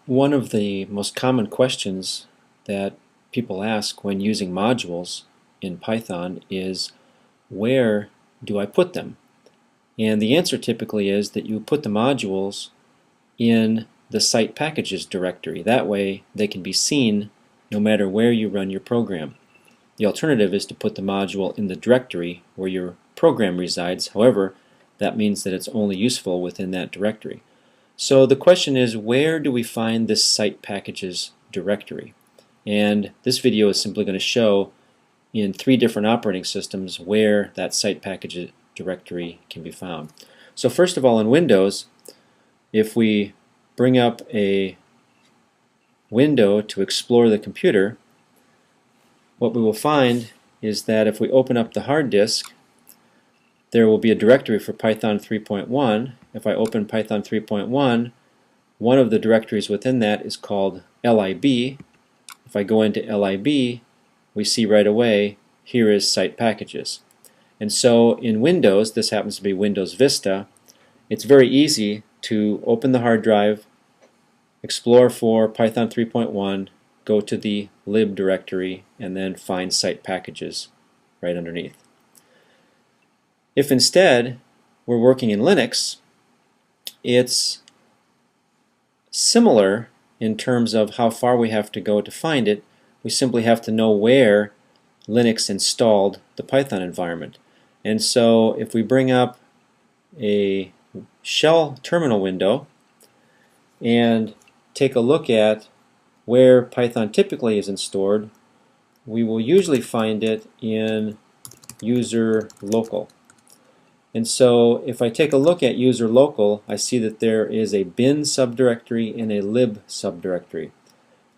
One of the most common questions that people ask when using modules in Python is, where do I put them? And the answer typically is that you put the modules in the site packages directory. That way they can be seen no matter where you run your program. The alternative is to put the module in the directory where your program resides. However, that means that it's only useful within that directory. So the question is, where do we find this site packages directory? And this video is simply going to show in 3 different operating systems where that site packages directory can be found. So first of all, in Windows, if we bring up a window to explore the computer, what we will find is that if we open up the hard disk, there will be a directory for Python 3.1. If I open Python 3.1, one of the directories within that is called lib. If I go into lib, we see right away here is site packages. And so in Windows, this happens to be Windows Vista, it's very easy to open the hard drive, explore for Python 3.1, go to the lib directory, and then find site packages right underneath. If instead we're working in Linux, it's similar in terms of how far we have to go to find it. We simply have to know where Linux installed the Python environment. And so if we bring up a shell terminal window and take a look at where Python typically is installed, we will usually find it in user local. And so if I take a look at user local, I see that there is a bin subdirectory and a lib subdirectory.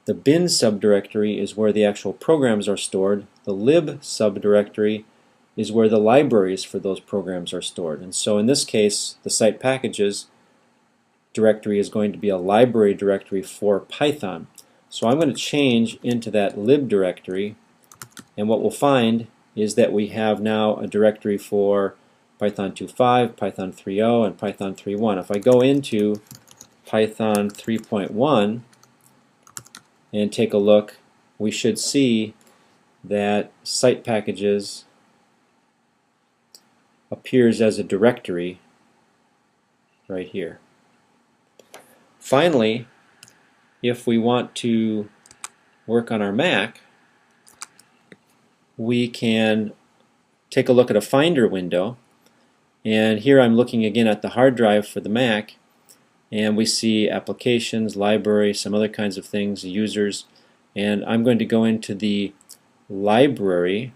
The bin subdirectory is where the actual programs are stored. The lib subdirectory is where the libraries for those programs are stored. And so in this case, the site packages directory is going to be a library directory for Python. So I'm going to change into that lib directory, and what we'll find is that we have now a directory for Python 2.5, Python 3.0, and Python 3.1. If I go into Python 3.1 and take a look, we should see that site packages appears as a directory right here. Finally, if we want to work on our Mac, we can take a look at a Finder window. And here I'm looking again at the hard drive for the Mac, and we see applications, library, some other kinds of things, users, and I'm going to go into the library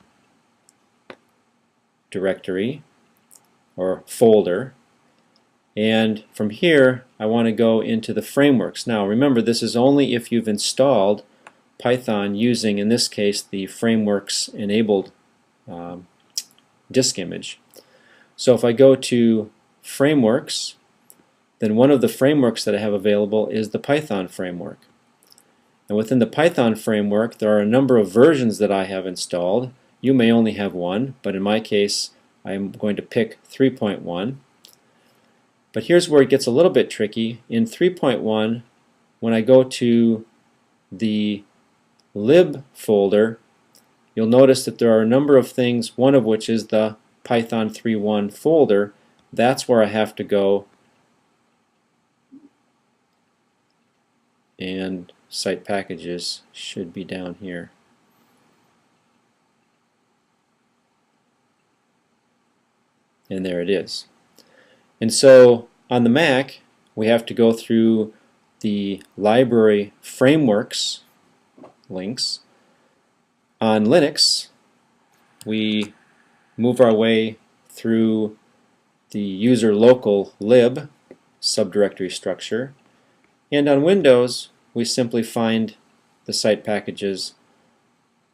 directory or folder, and from here I want to go into the frameworks. Now remember, this is only if you've installed Python using, in this case, the frameworks enabled disk image. So if I go to frameworks, then one of the frameworks that I have available is the Python framework. And within the Python framework, there are a number of versions that I have installed. You may only have one, but in my case, I'm going to pick 3.1. But here's where it gets a little bit tricky. In 3.1, when I go to the lib folder, you'll notice that there are a number of things, one of which is the Python 3.1 folder. That's where I have to go, and site packages should be down here. And there it is. And so on the Mac, we have to go through the library frameworks links. On Linux, we move our way through the user local lib subdirectory structure, and on Windows we simply find the site packages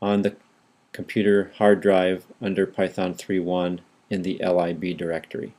on the computer hard drive under Python 3.1 in the lib directory.